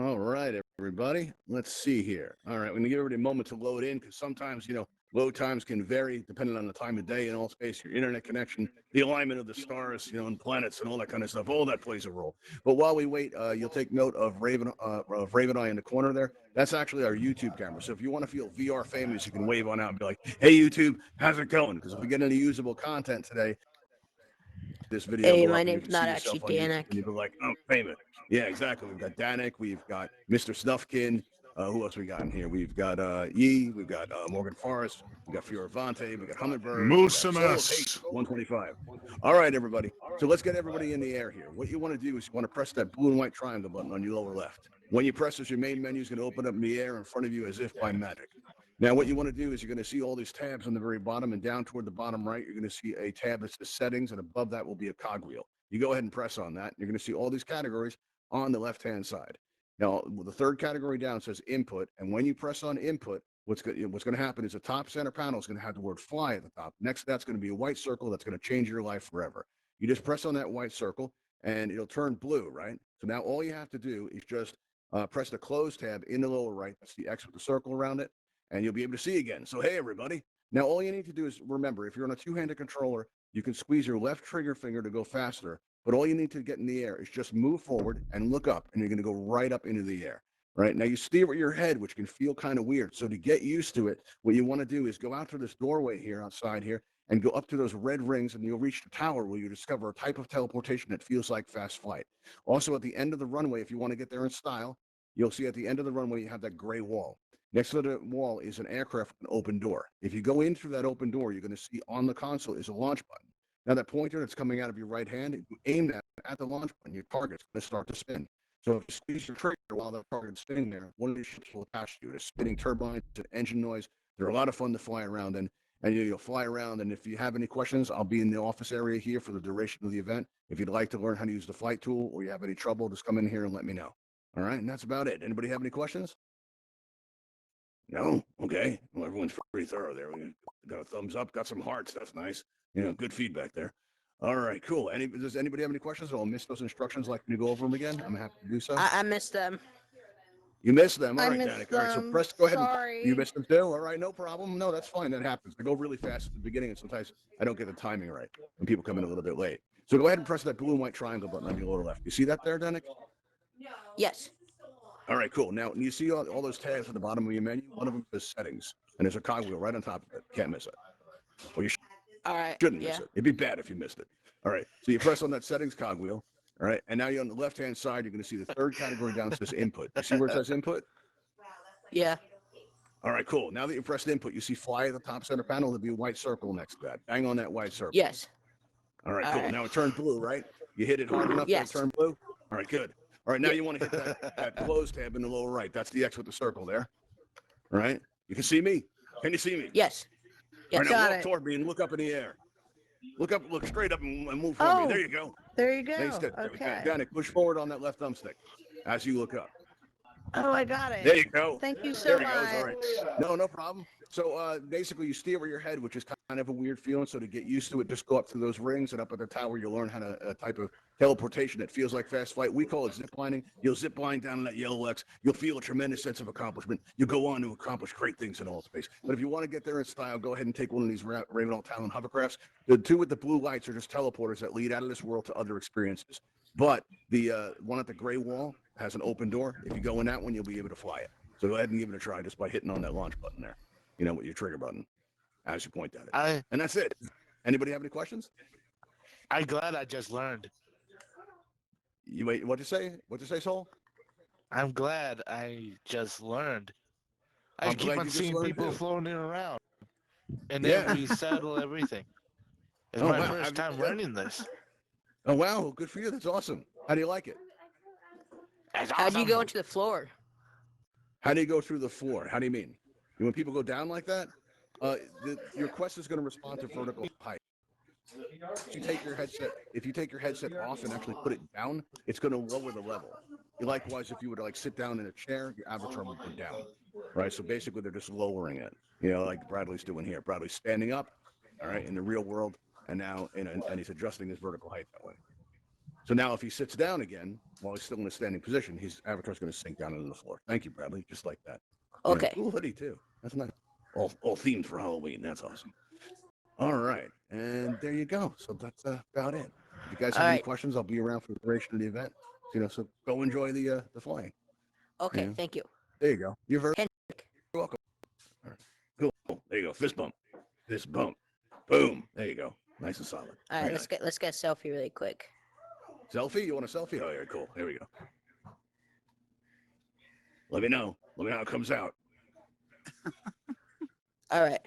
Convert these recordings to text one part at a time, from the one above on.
All right, everybody. Let's see here. All right, we're going to give everybody a moment to load in because sometimes, load times can vary depending on the time of day and all space, your internet connection, the alignment of the stars, and planets and all that kind of stuff. All that plays a role. But while we wait, you'll take note of Raven Eye in the corner there. That's actually our YouTube camera. So if you want to feel VR famous, you can wave on out and be like, "Hey, YouTube, how's it going?" Because if we get any usable content today, this video Hey, go my up and you name's can see not actually yourself on YouTube and Danik. you'll be like, I'm famous. Yeah, exactly. We've got Danik, we've got Mr. Snuffkin. Who else we got in here? We've got Yee, we've got Morgan Forrest, we got Fioravante, we got Hummingbird, we got Soul of Hate, 125. All right, everybody. So let's get everybody in the air here. What you want to do is you want to press that blue and white triangle button on your lower left. When you press this, your main menu is going to open up in the air in front of you as if by magic. Now, what you want to do is you're going to see all these tabs on the very bottom, and down toward the bottom right, you're going to see a tab that says settings, and above that will be a cogwheel. You go ahead and press on that. You're going to see all these categories on the left-hand side. Now, the third category down says input, and when you press on input, what's going to happen is the top center panel is going to have the word fly at the top. Next to that's going to be a white circle that's going to change your life forever. You just press on that white circle, and it'll turn blue, right? So now all you have to do is just press the close tab in the lower right. That's the X with the circle around it, and you'll be able to see again. So, hey, everybody. Now, all you need to do is remember, if you're on a two-handed controller, you can squeeze your left trigger finger to go faster, but all you need to get in the air is just move forward and look up, and you're going to go right up into the air. Right now, you steer with your head, which can feel kind of weird. So to get used to it, what you want to do is go out to this doorway here outside here and go up to those red rings, and you'll reach the tower where you discover a type of teleportation that feels like fast flight. Also, at the end of the runway, if you want to get there in style, you'll see at the end of the runway you have that gray wall. Next to the wall is an aircraft with an open door. If you go in through that open door, you're going to see on the console is a launch button. Now, that pointer that's coming out of your right hand, if you aim that at the launch button, your target's going to start to spin. So if you squeeze your trigger while the target's spinning there, one of these ships will attach to you. There's spinning turbines, an engine noise. They're a lot of fun to fly around in, and you'll fly around. And if you have any questions, I'll be in the office area here for the duration of the event. If you'd like to learn how to use the flight tool or you have any trouble, just come in here and let me know. All right, and that's about it. Anybody have any questions? No? Okay. Well, everyone's pretty thorough there. We got a thumbs up, got some hearts. That's nice. Good feedback there. All right, cool. Does anybody have any questions? I'll miss those instructions. Like me to go over them again? I'm happy to do so. I missed them. You missed them. All I right, missed Danik. All right, so them. press, go ahead and you Sorry. missed them too. All right, no problem. No, that's fine. That happens. I go really fast at the beginning, and sometimes I don't get the timing right when people come in a little bit late. So go ahead and press that blue and white triangle button on your lower left. You see that there, Danik? Yes. All right, cool. Now, you see all those tabs at the bottom of your menu? One of them is settings, and there's a cogwheel right on top of it. Can't miss it. Well, you All right. shouldn't Yeah. miss it. It'd be bad if you missed it. All right, so you press on that settings cogwheel. All right, and now you're on the left-hand side. You're going to see the third category down says input. You see where it says input? Yeah. All right, cool. Now that you pressed input, you see fly at the top center panel. There'll be a white circle next to that. Bang on that white circle. Yes. All right, All cool. right. Now it turned blue, right? You hit it hard enough that it Yes. turned blue? All right, good. All right, now Yeah. you want to hit that close tab in the lower right. That's the X with the circle there. All right? You can see me? Can you see me? Yes. All right, Yes. now Got walk it. toward me and look up in the air. Look up, look straight up and move for me. Oh, There you go. there you Nice. go. Okay. Danik, push forward on that left thumbstick as you look up. Oh, I got There it. you go. Thank you so There he much. goes. All right. No problem. So basically, you steer with your head, which is kind of a weird feeling. So to get used to it, just go up through those rings and up at the tower. You'll learn how to a type of teleportation that feels like fast flight. We call it zip lining. You'll zip line down in that yellow X. You'll feel a tremendous sense of accomplishment. You'll go on to accomplish great things in Altspace. But if you want to get there in style, go ahead and take one of these Ravenhall Talon hovercrafts. The two with the blue lights are just teleporters that lead out of this world to other experiences. But the one at the gray wall has an open door. If you go in that one, you'll be able to fly it. So go ahead and give it a try just by hitting on that launch button there, with your trigger button as you point at it. And that's it. Anybody have any questions? I'm glad I just learned. You wait, what'd you say? What'd you say, Soul? I'm glad I just learned. I I'm keep glad on you just seeing learned people too. floating around, and Yeah. then we settle everything. It's Oh, my wow. first time learning this. Oh, wow. Good for you. That's awesome. How do you like it? It's How'd you awesome. go into the floor? How do you go through the floor? How do you mean? When people go down like that, your Quest is going to respond to vertical height. If you take your headset off and actually put it down, it's going to lower the level. Likewise, if you were to sit down in a chair, your avatar would go down, right? So basically, they're just lowering it, like Bradley's doing here. Bradley's standing up, all right, in the real world, and now and he's adjusting his vertical height that way. So now if he sits down again while he's still in a standing position, his avatar's going to sink down into the floor. Thank you, Bradley. Just like that. Yeah, Okay. cool hoodie too. That's nice. All themed for Halloween. That's awesome. All right, and there you go. So that's about it. If you guys have All any right. questions, I'll be around for the duration of the event. So go enjoy the flying. Okay. Yeah. Thank you. There you go. You're very Hendrick. welcome. All right. Cool. There you go. Fist bump. Fist bump. Boom. There you go. Nice and solid. All right. Very Let's nice. get a selfie really quick. Selfie? You want a selfie? Oh, yeah, cool. There we go. Let me know. Let me know how it comes out. All right.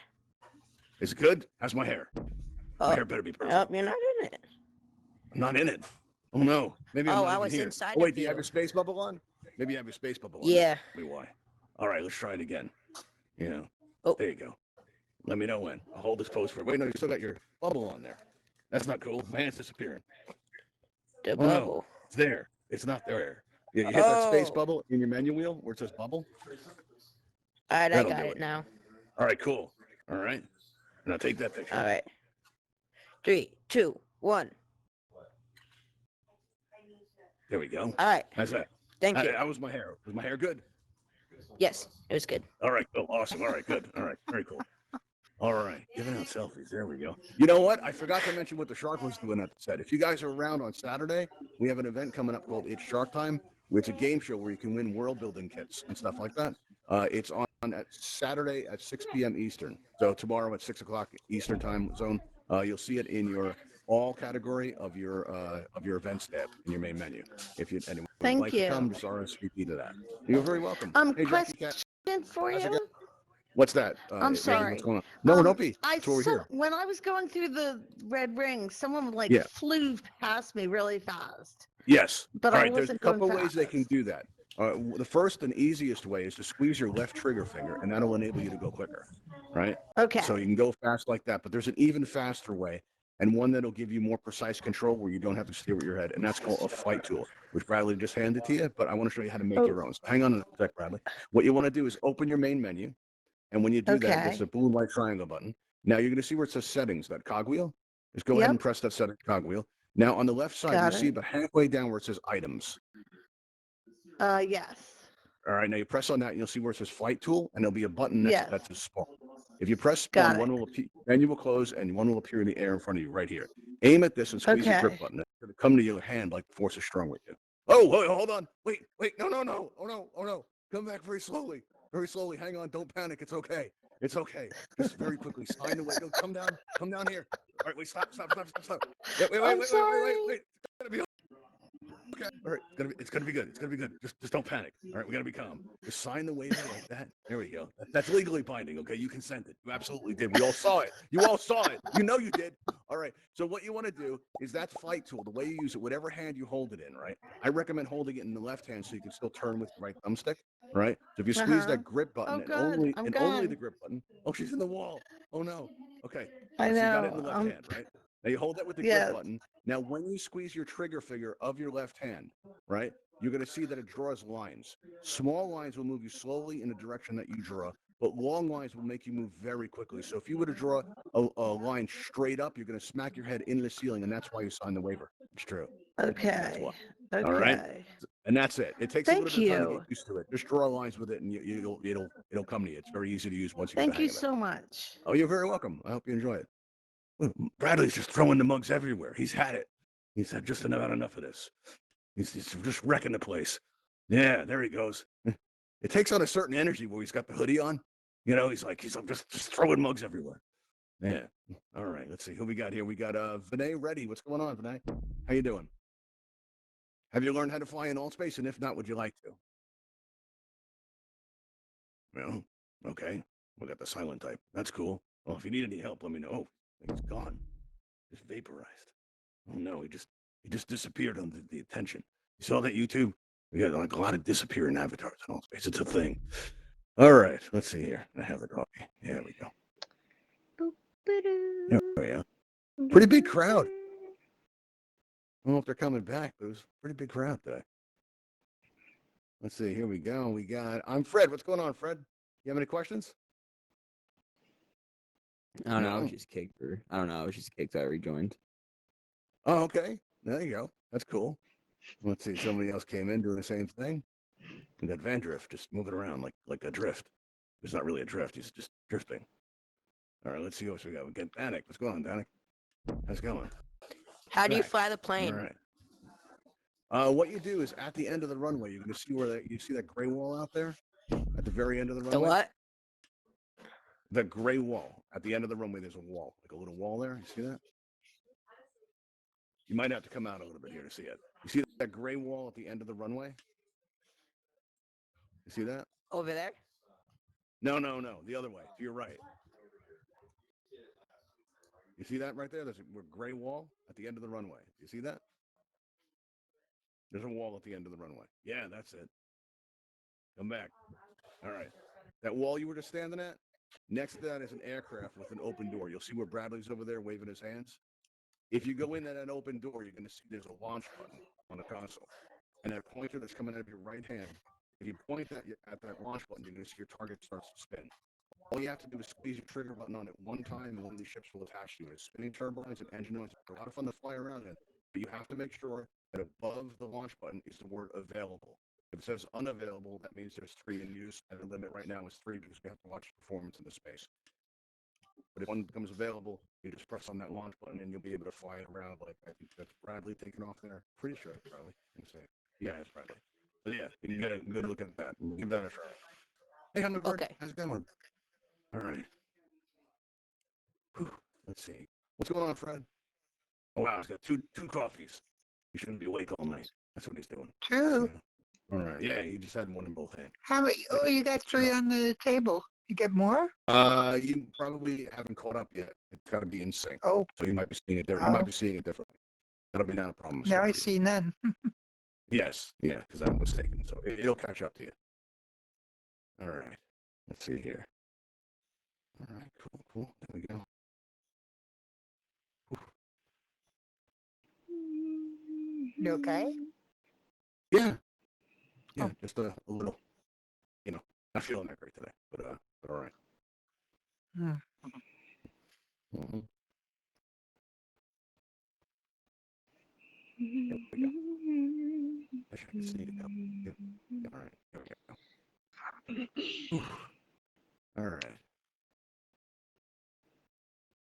Is it good? How's my hair? Oh, My hair better be perfect. you're not in it. I'm not in it. Oh no. Maybe I'm Oh, not I even was here. inside Oh wait, of do you have you. your space bubble on? Maybe you have your space bubble on. Yeah. Tell me why. All right, let's try it again. Oh. There you go. Let me know when. I'll hold this pose for. Wait, no, you still got your bubble on there. That's not cool. My hand's disappearing. The Oh bubble. no, it's there. It's not there. Yeah, you hit that space Oh. bubble in your menu wheel where it says bubble. All right. I That'll got do it now. All right, cool. All right. Now take that picture. All right. 3, 2, 1. There we go. All right. How's that? Thank you. How was my hair? Was my hair good? Yes, it was good. All right, cool. Awesome. All right, good. All right, very cool. All right, giving out selfies. There we go. You know what? I forgot to mention what the Shark was doing at the set. If you guys are around on Saturday, we have an event coming up called It's Shark Time. It's a game show where you can win world building kits and stuff like that. It's on at Saturday at 6 p.m. Eastern. So tomorrow at 6 o'clock Eastern time zone, you'll see it in your all category of your events tab in your main menu. If anyone would Thank like to come, you. just RSVP to that. You're very welcome. Hey, Jackie Cat. Question for How's it you. going? What's that? I'm Reggie, sorry. what's going on? No, don't be. I That's what we're saw here. when I was going through the red ring, someone like Yeah. flew past me really fast. Yes. But All I right. There's a wasn't going couple ways they can fast. do that. The first and easiest way is to squeeze your left trigger finger, and that'll enable you to go quicker. Right. Okay. So you can go fast like that. But there's an even faster way, and one that'll give you more precise control where you don't have to steer with your head, and that's called a flight tool, which Bradley just handed to you. But I want to show you how to make Oh. your own. So hang on a sec, Bradley. What you want to do is open your main menu. And when you do that, there's Okay. a blue light triangle button. Now you're going to see where it says settings, that cogwheel. Just go ahead Yep. and press that setting cogwheel. Now on the left side, Got you see it. about halfway down where it says items. Yes. All right, now you press on that, and you'll see where it says flight tool, and there'll be a button next Yes. to that says spawn. If you press Got spawn, it. one will appear, menu will close, and one will appear in the air in front of you right here. Aim at this and squeeze the grip Okay. button. It's going to come to your hand like the force is strong with you. Oh, hold on. Wait. No. Oh, no. Come back very slowly. Very slowly. Hang on. Don't panic. It's okay. It's okay. Just very quickly. Sign the way. No, come down. Come down here. All right, wait. Stop. Yeah, wait. I'm sorry. It's gonna be okay. All right, it's gonna be good. It's gonna be good. Just don't panic. All right, we gotta be calm. Just sign the waiver like that. There we go. That's legally binding. Okay, you consented. You absolutely did. We all saw it. You all saw it. You know you did. All right. So what you want to do is that flight tool. The way you use it, whatever hand you hold it in, right? I recommend holding it in the left hand so you can still turn with the right thumbstick. Right. So if you squeeze Uh-huh. that grip button Oh, and good. I'm only gone. the grip button. Oh, she's in the wall. Oh no. Okay. I So you got it in know. the left hand, right? Now you hold that with the grip Yes. button. Now, when you squeeze your trigger finger of your left hand, right, you're going to see that it draws lines. Small lines will move you slowly in the direction that you draw, but long lines will make you move very quickly. So if you were to draw a line straight up, you're going to smack your head into the ceiling, and that's why you signed the waiver. It's true. That's Okay. why. Okay. All right. And that's it. It takes a little Thank bit of time to you. get used to it. Just draw lines with it, and it'll come to you. It's very easy to use once you get the Thank hang you of it. so much. Oh, you're very welcome. I hope you enjoy it. Bradley's just throwing the mugs everywhere. He's had it. He's had just about enough of this. He's just wrecking the place. Yeah, there he goes. It takes on a certain energy where he's got the hoodie on. You know, he's just throwing mugs everywhere. Yeah. All right, let's see who we got here. We got Vinay Reddy. What's going on, Vinay? How you doing? Have you learned how to fly in Altspace? And if not, would you like to? Well, okay. We got the silent type. That's cool. Well, if you need any help, let me know. Oh, he's gone. Just vaporized. Oh no, he just disappeared under the attention. You saw that YouTube? We got like a lot of disappearing avatars in Altspace. It's a thing. All right, let's see here. I have the coffee. There we go. There we go. Pretty big crowd. I don't know if they're coming back, but it was a pretty big crowd today. Let's see. Here we go. I'm Fred. What's going on, Fred? You have any questions? I don't know. I No. was just kicked, or I don't know. I was just kicked. I rejoined. Oh, okay. There you go. That's cool. Let's see. Somebody else came in doing the same thing. We got Van Drift just moving around like a drift. It's not really a drift. He's just drifting. All right. Let's see what we got. We got Danik. What's going on, Danik? How's it going? How do you Back. fly the All plane? right. What you do is at the end of the runway, you're gonna see where you see that gray wall out there at the very end of the runway. The what? The gray wall at the end of the runway. There's a wall, like a little wall there. You see that? You might have to come out a little bit here to see it. You see that gray wall at the end of the runway? You see that? Over there? No. The other way. To your right. You see that right there? There's a gray wall at the end of the runway. You see that? There's a wall at the end of the runway. Yeah, that's it. Come back. All right. That wall you were just standing at, next to that is an aircraft with an open door. You'll see where Bradley's over there waving his hands. If you go in at an open door, you're going to see there's a launch button on the console. And that pointer that's coming out of your right hand, if you point at that launch button, you're going to see your target starts to spin. All you have to do is squeeze your trigger button on it one time, and one of these ships will attach to you. It's spinning turbines and engine noise. It's a lot of fun to fly around in, but you have to make sure that above the launch button is the word available. If it says unavailable, that means there's 3 in use, and the limit right now is 3 because we have to watch performance in the space. But if one becomes available, you just press on that launch button, and you'll be able to fly it around. Like I think that's Bradley taking off there. Pretty sure it's Bradley. Yeah, it's Bradley. But yeah, you can get a good look at that. Give that a try. Hey, Hummingbird. Okay. How's it going? All right. Whew. Let's see. What's going on, Fred? Oh, wow, he's got two coffees. He shouldn't be awake all night. That's what he's doing. True. Yeah. All right. Yeah, he just had one in both hands. How many? Oh, you got 3 on the table. You get more? You probably haven't caught up yet. It's got to be in sync. Oh, So you might be seeing it different. You might be seeing it differently. That'll be not a problem. now I for you. see none. Yes. Yeah, because I'm mistaken. So it'll catch up to you. All right. Let's see here. All right. Cool. There we go. You okay? Yeah. Oh. Just a little, not feeling that great today, but all right. Hmm. Mm-hmm. There we go. I should have seen it now. Yeah. All right. There we go. All right.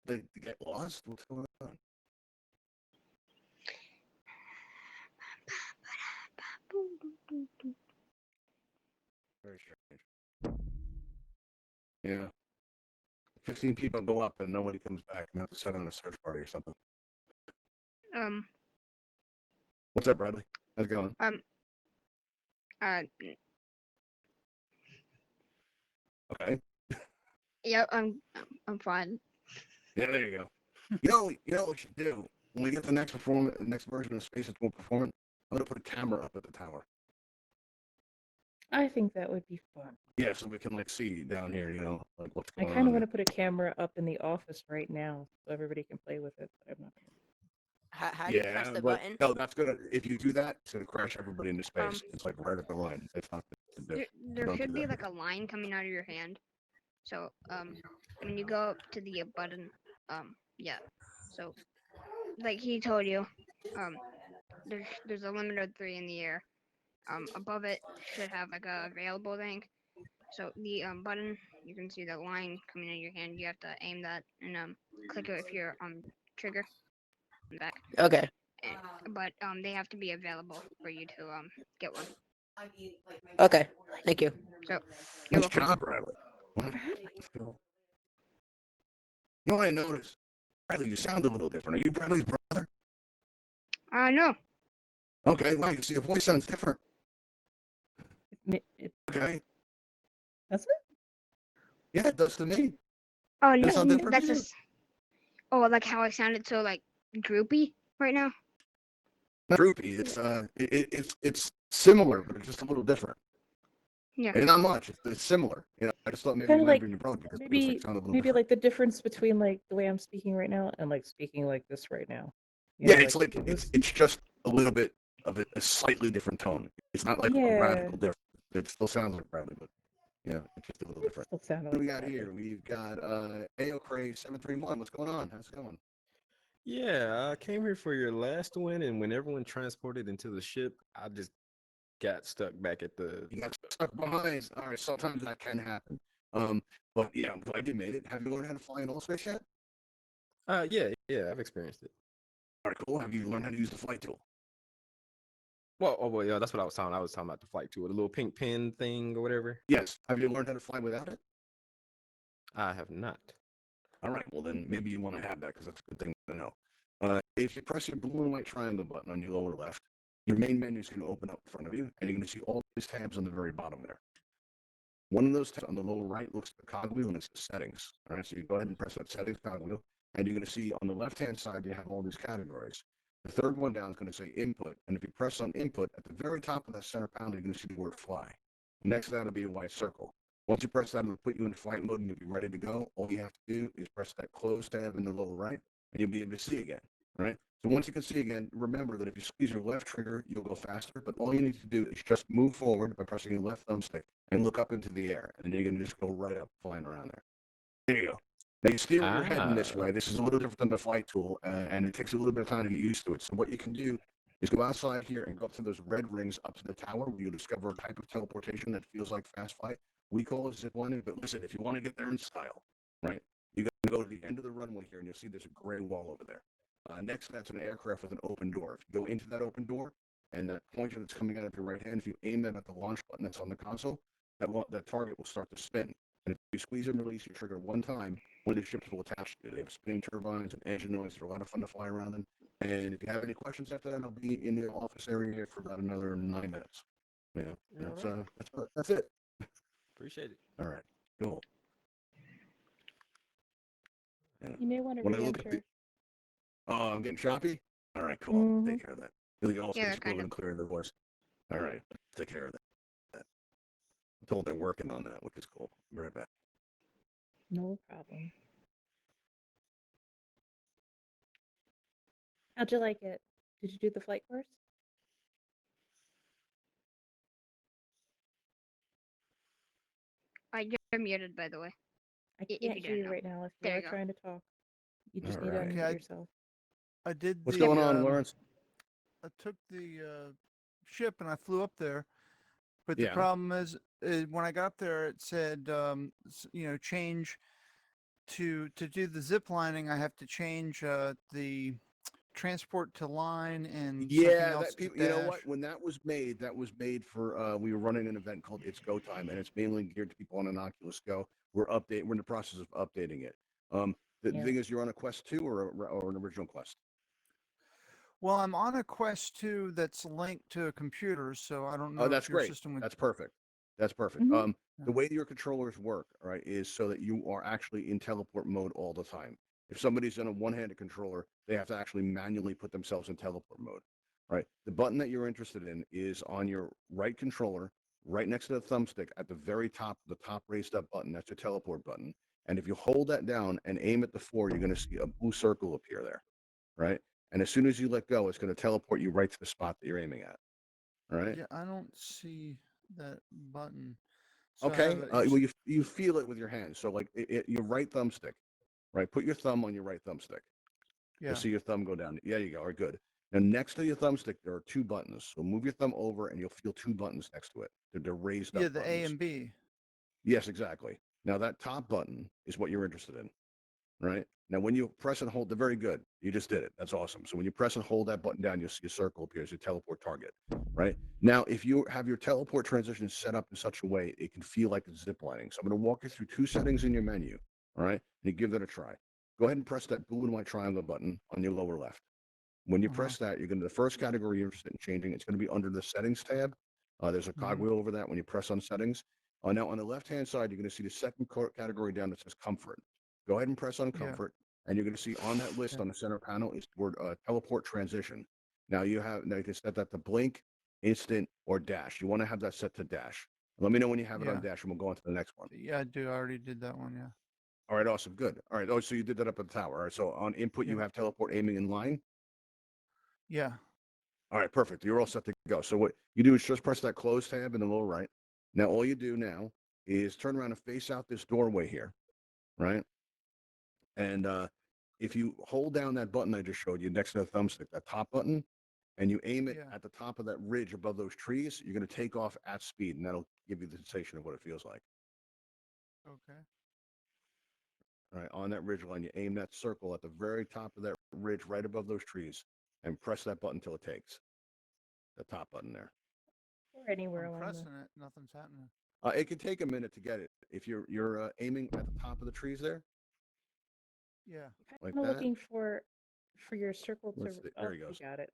They get lost? What's going on? Very strange. Yeah. 15 people go up and nobody comes back. And have to set on a search party or something. What's up, Bradley? How's it going? Okay. Yeah, I'm fine. Yeah, there you go. You know what we should do? When we get the next version of Space It's More Performant, I'm gonna put a camera up at the tower. I think that would be fun. Yeah, so we can see down here, like what's I going on. kind of want to put a camera up in the office right now so everybody can play with it, but I'm not gonna. How do you press the but button? no, that's gonna. If you do that, it's gonna crash everybody into space. It's like right at the line. It's not. There Don't should do be that. like a line coming out of your hand. So when you go up to the button, yeah. So like he told you, there's a limit of 3 in the air. Above it should have like a available thing. So the button, you can see the line coming out of your hand. You have to aim that and click it with your trigger back. Okay. But they have to be available for you to get one. Okay. Thank you. So you're Nice welcome. job, Bradley. Let's go. You know what I noticed? Bradley, you sound a little different. Are you Bradley's brother? No. Okay, well, you see, your voice sounds different. It, Okay. that's it? Yeah, it does to me. Oh That no, sound different that's to you? just. Oh, like how I sounded so like droopy right now. Not droopy. It's similar, but it's just a little different. Yeah. And not much. It's similar. I just thought maybe Kinda you might like- be your brother because it Maybe sounded a little maybe different. like the difference between like the way I'm speaking right now and like speaking like this right now. You Yeah, know, it's like it's just a little bit of a slightly different tone. It's not like a Yeah. radical difference. It still sounds like Bradley, but yeah, it's just a little different. still sounded What do like we got that. here? We've got AOCRAY 731. What's going on? How's it going? Yeah, I came here for your last one, and when everyone transported into the ship, I just got stuck back at the. You got stuck behind. All right, sometimes that can happen. But yeah, I'm glad you made it. Have you learned how to fly an Altspace yet? Yeah, I've experienced it. All right, cool. Have you learned how to use the flight tool? Well, yeah, that's what I was talking. I was talking about the flight tool, the little pink pin thing or whatever. Yes. Have you learned how to fly without it? I have not. All right, well then maybe you want to have that because that's a good thing to know. If you press your blue and white triangle button on your lower left, your main menu is going to open up in front of you, and you're going to see all these tabs on the very bottom there. One of those tabs on the lower right looks at the cogwheel and it's the settings. All right, so you go ahead and press that settings cogwheel, and you're going to see on the left-hand side you have all these categories. The third one down is going to say input, and if you press on input, at the very top of that center panel, you're going to see the word fly. Next to that will be a white circle. Once you press that, it'll put you in flight mode and you'll be ready to go. All you have to do is press that close tab in the lower right, and you'll be able to see again, right? So once you can see again, remember that if you squeeze your left trigger, you'll go faster, but all you need to do is just move forward by pressing your left thumbstick and look up into the air, and then you're going to just go right up flying around there. There you go. Now you steer your head in this way. This is a little different than the flight tool, and it takes a little bit of time to get used to it. So what you can do is go outside here and go up to those red rings up to the tower where you'll discover a type of teleportation that feels like fast flight. We call it ziplining, but listen, if you want to get there in style, right, you got to go to the end of the runway here, and you'll see there's a gray wall over there. Next to that's an aircraft with an open door. If you go into that open door, and that pointer that's coming out of your right hand, if you aim that at the launch button that's on the console, that target will start to spin. And if you squeeze and release your trigger one time, one of the ships will attach to it. They have spinning turbines and engine noise. They're a lot of fun to fly around in. And if you have any questions after that, I'll be in the office area here for about another 9 minutes. Yeah, that's it. Appreciate it. All right, cool. Yeah. You may want to When I look at re-enter. Oh, I'm getting choppy? All right, cool. Mhm. Take care of that. You can also Yeah, just go kind and clear the voice. All right, take care of that. I'm told they're working on that, which is cool. Be right back. No problem. How'd you like it? Did you do the flight course? You're muted, by the way. I If can't you hear don't you know. right now if you There are you go. trying to talk. You just All need to right. unmute Okay, yourself. I did What's the, going on, Lawrence? I took the ship and I flew up there, but the Yeah. problem is when I got up there, it said, change to do the zip lining. I have to change the transport to line and something Yeah, else that to people. You know what? dash. When that was made for. We were running an event called It's Go Time, and it's mainly geared to people on an Oculus Go. We're in the process of updating it. The Yeah. thing is, you're on a Quest 2 or an original Quest. Well, I'm on a Quest 2 that's linked to a computer, so I don't know Oh, that's if your great. system would. That's perfect. That's perfect. Mhm. The way your controllers work, right, is so that you are actually in teleport mode all the time. If somebody's on a one-handed controller, they have to actually manually put themselves in teleport mode, right? The button that you're interested in is on your right controller, right next to the thumbstick at the very top, the top raised up button. That's your teleport button. And if you hold that down and aim at the floor, you're going to see a blue circle appear there, right? And as soon as you let go, it's going to teleport you right to the spot that you're aiming at. All right. Yeah, I don't see that button. So I Okay. have Well, you feel it with your hand. So like your right thumbstick, right? Put your thumb on your right thumbstick. yeah, You'll see your thumb go down. Yeah, you go. All right, good. Now next to your thumbstick, there are two buttons. So move your thumb over, and you'll feel two buttons next to it. They're raised up the A buttons. and B. Yes, exactly. Now that top button is what you're interested in, right? Now when you press and hold, they're very good. You just did it. That's awesome. So when you press and hold that button down, you'll see a circle appears, your teleport target, right? Now, if you have your teleport transition set up in such a way, it can feel like it's ziplining. So I'm going to walk you through two settings in your menu, all right? And you give that a try. Go ahead and press that blue and white triangle button on your lower left. When you press that, you're going to the first category you're interested in changing. It's going to be under the settings tab. There's a cogwheel over that when you press on settings. Now on the left-hand side, you're going to see the second category down that says comfort. Go ahead and press on comfort, and you're going to see on that list on the center panel is the word teleport transition. Now you can set that to blink, instant, or dash. You want to have that set to dash. Let me know when you have it on dash, and we'll go on to the next one. Yeah, I do. I already did that one. Yeah. All right, awesome, good. All right, so you did that up at the tower. All right, so on input, you have teleport aiming in line. Yeah. All right, perfect. You're all set to go. So what you do is just press that close tab in the lower right. Now all you do now is turn around and face out this doorway here, right? And if you hold down that button I just showed you next to the thumbstick, that top button, and you aim it Yeah. at the top of that ridge above those trees, you're going to take off at speed, and that'll give you the sensation of what it feels like. Okay. All right, on that ridge line, you aim that circle at the very top of that ridge right above those trees, and press that button till it takes. The top button there. Or anywhere I'm along pressing it. Nothing's happening. It can take a minute to get it. If you're aiming at the top of the trees there, Yeah. like I'm that. looking for your circle to. Let's see, there he you goes. got it.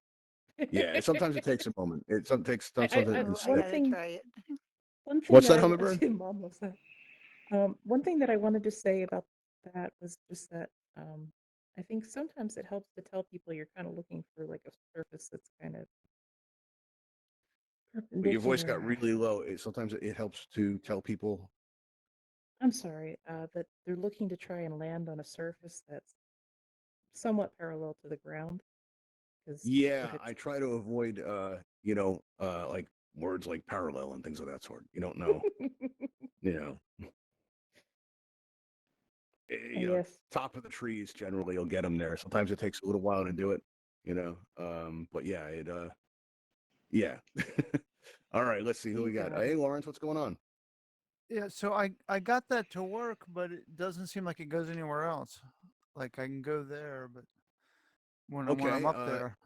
Yeah, sometimes it takes a moment. It some takes I- sometimes I- it Oh, is I one stick. gotta thing- try it. One thing What's that that, I Hummingbird? Mom loves that. One thing that I wanted to say about that was just that I think sometimes it helps to tell people you're kind of looking for like a surface that's kind of But your voice got perpendicular. really low. Sometimes it helps to tell people. I'm sorry, that they're looking to try and land on a surface that's somewhat parallel to the ground. 'Cause Yeah, if I it's try to avoid like words like parallel and things of that sort. You don't know, you know, yes, top of the trees generally you'll get them there. Sometimes it takes a little while to do it, but yeah, yeah. All right, let's see who you we got. got Hey, it. Lawrence, what's going on? Yeah. So I got that to work, but it doesn't seem like it goes anywhere else. Like I can go there, but when I'm Okay, up there,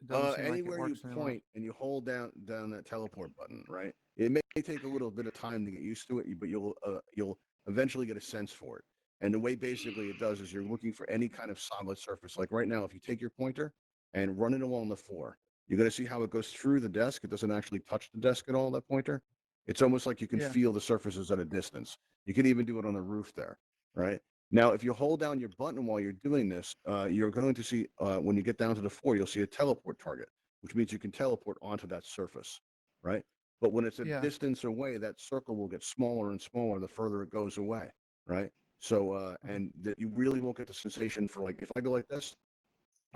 it doesn't seem like it anywhere you works anymore. point and you hold down that teleport button, right? It may take a little bit of time to get used to it, but you'll eventually get a sense for it. And the way basically it does is you're looking for any kind of solid surface. Like right now, if you take your pointer and run it along the floor, you're going to see how it goes through the desk. It doesn't actually touch the desk at all, that pointer. It's almost like you can Yeah. feel the surfaces at a distance. You can even do it on the roof there, right? Now, if you hold down your button while you're doing this, you're going to see, when you get down to the floor, you'll see a teleport target, which means you can teleport onto that surface, right? But when it's a Yeah. distance away, that circle will get smaller and smaller the further it goes away, right? So, and that you really won't get the sensation for, like, if I go like this,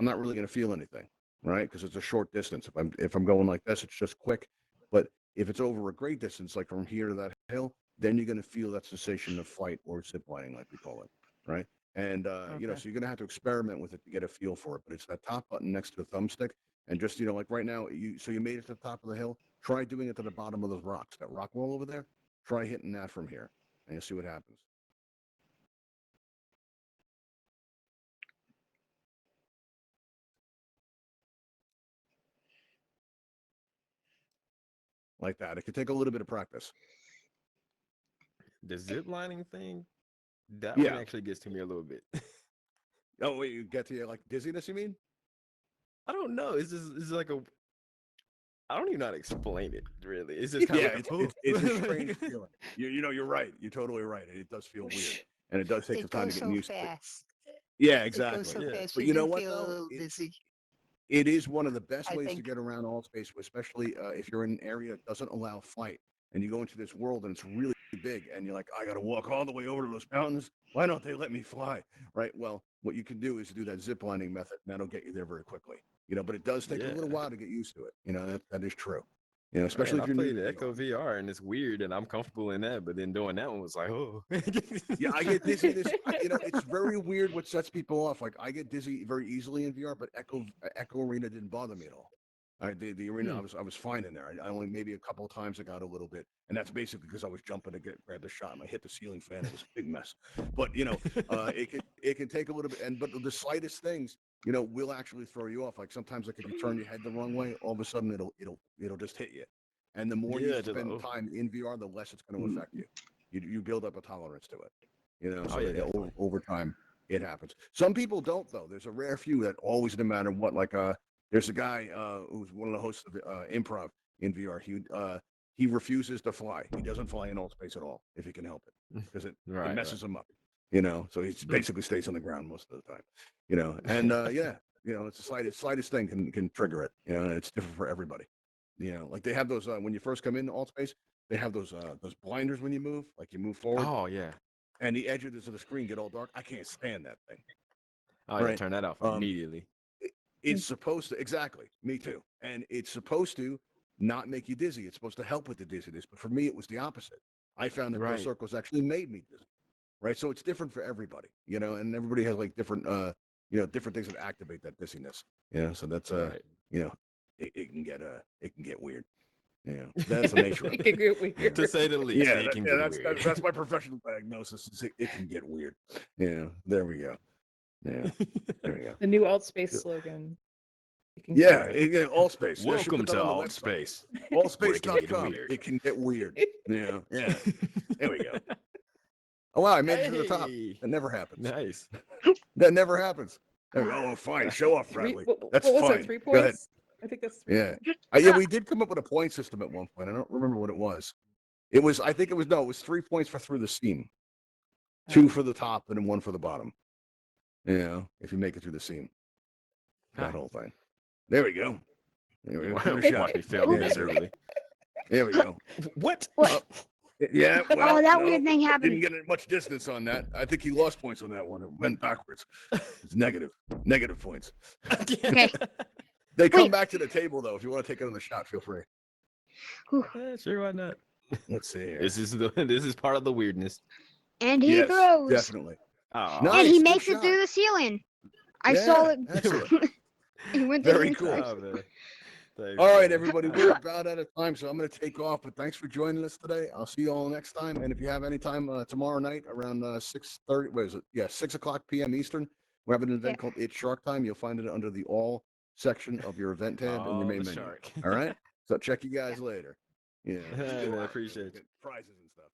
I'm not really going to feel anything, right? Because it's a short distance. If I'm going like this, it's just quick. But if it's over a great distance, like from here to that hill, then you're going to feel that sensation of flight or zip lining, like we call it, right? And Okay. so you're going to have to experiment with it to get a feel for it. But it's that top button next to the thumbstick, and just like right now, you made it to the top of the hill. Try doing it to the bottom of those rocks, that rock wall over there. Try hitting that from here, and you'll see what happens. Like that. It could take a little bit of practice. The zip lining thing, that one Yeah. actually gets to me a little bit. Oh, wait, you get to like dizziness, you mean? I don't know. It's like a. I don't even know how to explain it. Really, it's just kind Yeah, of like it's a strange feeling. You're right. You're totally right. It does feel weird, and it does take some It time to goes get so used to it. fast. Yeah, It goes so exactly. Yeah. fast. But You you know do what feel a though? little dizzy. It is one of the best I ways to think. get around Altspace, especially if you're in an area that doesn't allow flight, and you go into this world and it's really big, and you're like, I got to walk all the way over to those mountains. Why don't they let me fly? Right. Well, what you can do is do that zip lining method, and that'll get you there very quickly. But it does take a Yeah. little while to get used to it. That is true. Man, Especially if I you're new played to Echo VR. VR and it's weird and I'm comfortable in that, but then doing that one was like, oh. Yeah, I get dizzy. It's very weird what sets people off. Like I get dizzy very easily in VR, but Echo Arena didn't bother me at all. The arena, I was fine in there. I only maybe a couple of times I got a little bit, and that's basically because I was jumping to grab the shot, and I hit the ceiling fan. It was a big mess. But it can take a little bit, but the slightest things, will actually throw you off. Like sometimes, like if you turn your head the wrong way, all of a sudden it'll just hit you. And the more you Yeah, just spend like, oh. time in VR, the less it's going to affect you. You build up a tolerance to it. Oh, So yeah, definitely. over time it happens. Some people don't though. There's a rare few that always, no matter what. Like there's a guy who's one of the hosts of improv in VR. He refuses to fly. He doesn't fly in Altspace at all if he can help it, because it Right, messes right. him up. So he basically stays on the ground most of the time. And yeah, it's the slightest thing can trigger it. And it's different for everybody. Like they have those when you first come into Altspace, they have those blinders when you move, like you move forward, Oh, yeah. and the edges of the screen get all dark. I can't stand that thing. Oh, yeah. Right? Turn that off Um, immediately. it's supposed to, exactly. Me too. And it's supposed to not make you dizzy. It's supposed to help with the dizziness. But for me, it was the opposite. I found that those Right. circles actually made me dizzy. right? So it's different for everybody, and everybody has like different, different things that activate that dizziness. So that's Right. it can get weird. That's the nature of It it. can get weird. To say the least, Yeah, it can yeah, get weird. that's my professional diagnosis. It can get weird. There we go. Yeah, there we go. The new Altspace slogan. It can Yeah, get Altspace. I should Welcome put that to on the website. Altspace. Where it can get Altspace.com. weird. It can get weird. Yeah. There we go. Oh wow, I made it to the top. Hey. That never happens. Nice. That never happens. There we go. Oh, fine. Show off, Bradley. That's what was fine. that, 3 Go ahead. points? I think that's 3 Yeah. points. Yeah, we did come up with a point system at one point. I don't remember what it was. It was 3 points for through the seam. 2 for the top and then 1 for the bottom. If you make it through the seam. That whole thing. There we go. There we go. Give it a shot. Watch me fail miserably. There we go. What? Yeah. Well, Oh, that no, weird thing happened. Didn't get much distance on that. I think he lost points on that one. It went backwards. It's negative. Negative points. Okay. They come Wait. back to the table though. If you want to take another shot, feel free. Sure, why not? Let's see here. This is part of the weirdness. And he Yes, throws. definitely. Oh, Nice, And he good makes it shot. through the ceiling. I Yeah, saw it. excellent. He went through Very the cool. inside. Oh, man. Thanks, All right, man. everybody, we're about out of time, so I'm going to take off. But thanks for joining us today. I'll see you all next time. And if you have any time tomorrow night around 6:30, what is it? Yeah, 6:00 p.m. Eastern, we're having an event called It's Shark Time. You'll find it under the All section of your event tab in your main the menu. shark. All right. So check you guys later. Yeah. Man, I appreciate you. Prizes and stuff.